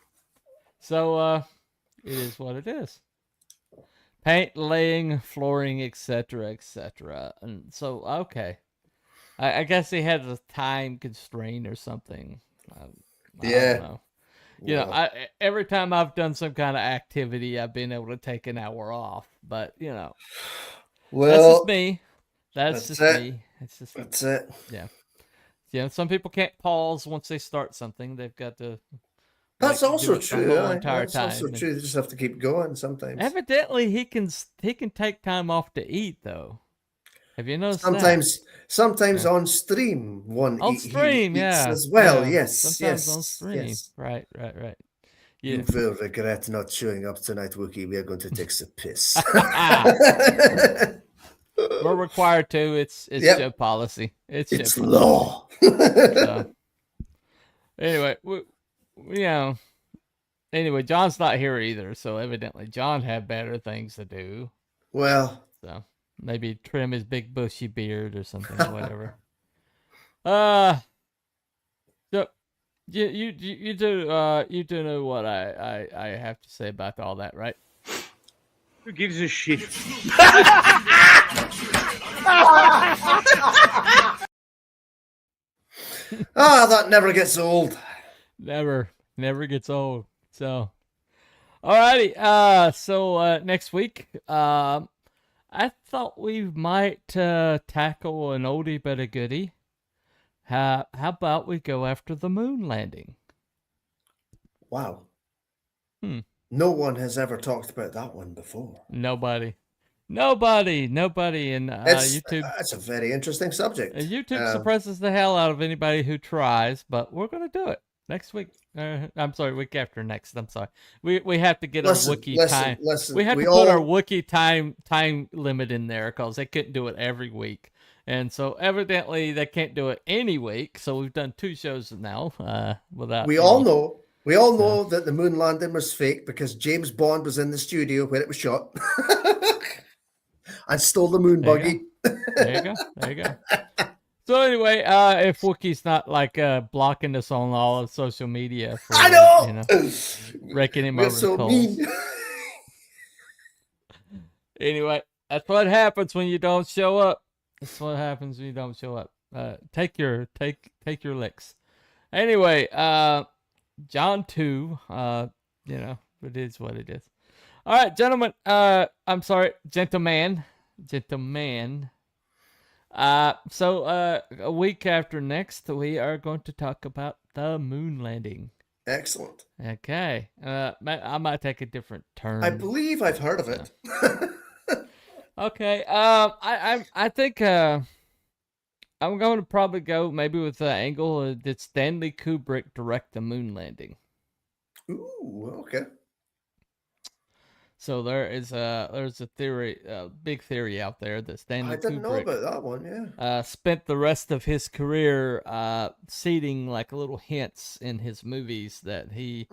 so it is what it is. Paint, laying, flooring, etc., etc. And so, okay. I guess he had a time constraint or something. I Yeah. don't know. Every time I've done some kind of activity, I've been able to take an hour off. But Well, that's just me. That's just it. me. It's just That's it. Yeah. Some people can't pause once they start something. They've got to. That's also do it true. the whole entire That's time. also true. They just have to keep going sometimes. Evidently, he can take time off to eat though. Have you noticed Sometimes on stream, on stream, he eats yeah, as well. yeah. Yes, Sometimes yes, on stream. yes. Right. You Yeah. will regret not showing up tonight, Wookie. We are going to take some piss. We're required to. It's show policy. It's show law. So, anyway, Anyway, John's not here either, so evidently John had better things to do. Well, so maybe trim his big bushy beard or something, or whatever. So you do know what I have to say about all that, right? Who gives a shit? that never gets old. Never gets old. So, alrighty. So next week, I thought we might tackle an oldie but a goodie. How about we go after the moon landing? Wow. No one has ever talked about that one before. Nobody in YouTube. That's a very interesting subject. YouTube suppresses the hell out of anybody who tries, but we're going to do it next week. I'm sorry, week after next. I'm sorry. We have to get our Wookiee time. We have to put our Wookiee time limit in there because they couldn't do it every week. And so evidently they can't do it any week. So we've done 2 shows now without. We all know that the moon landing was fake because James Bond was in the studio where it was shot and stole the moon buggy. There you go. So anyway, if Wookiee's not like blocking us on all of social media for I know, raking him We're over so the coals. mean. Anyway, that's what happens when you don't show up. That's what happens when you don't show up. Take your licks. Anyway, John 2, it is what it is. All right, gentlemen. I'm sorry, gentleman. So a week after next, we are going to talk about the moon landing. Excellent. Okay. I might take a different turn. I believe I've heard of it. Okay. I think I'm going to probably go maybe with the angle did Stanley Kubrick direct the moon landing? Ooh, okay. So there's a theory, big theory out there that Stanley Kubrick, know about that one. Yeah. Spent the rest of his career seeding like little hints in his movies that he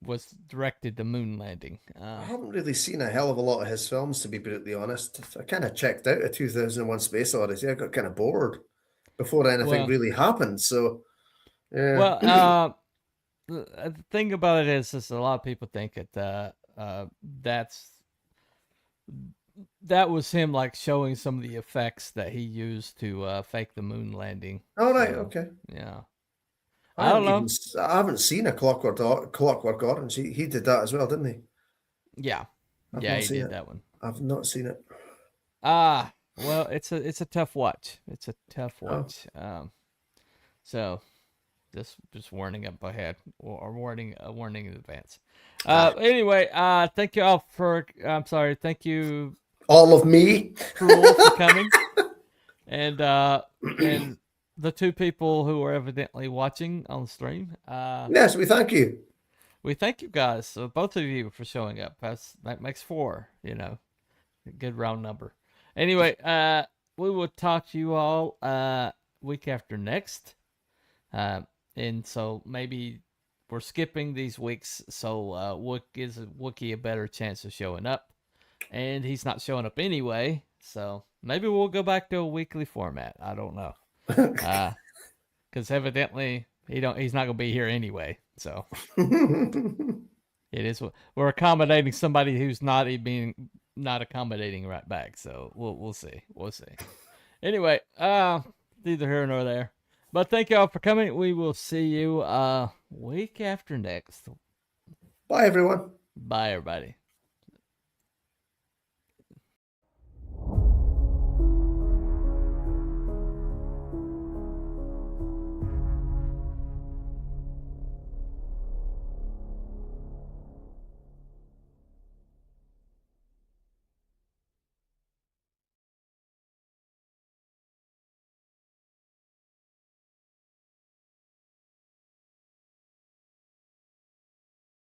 was directed the moon landing. I haven't really seen a hell of a lot of his films, to be brutally honest. I kind of checked out a 2001 Space Odyssey. I got kind of bored before anything really happened. So, yeah. Well, the thing about it is a lot of people think that that was him like showing some of the effects that he used to fake the moon landing. Oh, right. Okay. Yeah. I don't know. I haven't seen a Clockwork Orange. He did that as well, didn't he? Yeah, I've yeah, not he seen did it. that one. I've not seen it. Well, it's a tough watch. It's a tough Oh. watch. So just warning up ahead, or warning in advance. Anyway, thank you all for. I'm sorry. Thank you, All of me. Cruel, for coming, and the two people who are evidently watching on the stream. Yes, we thank you. We thank you guys, both of you, for showing up. That makes 4. You know, a good round number. Anyway, we will talk to you all week after next. And so maybe we're skipping these weeks, so gives Wookie a better chance of showing up. And he's not showing up anyway, so maybe we'll go back to a weekly format. I don't know. Because evidently he's not gonna be here anyway. So it is, we're accommodating somebody who's not accommodating right back. So we'll see. Anyway, neither here nor there. But thank y'all for coming. We will see you week after next. Bye, everyone. Bye, everybody.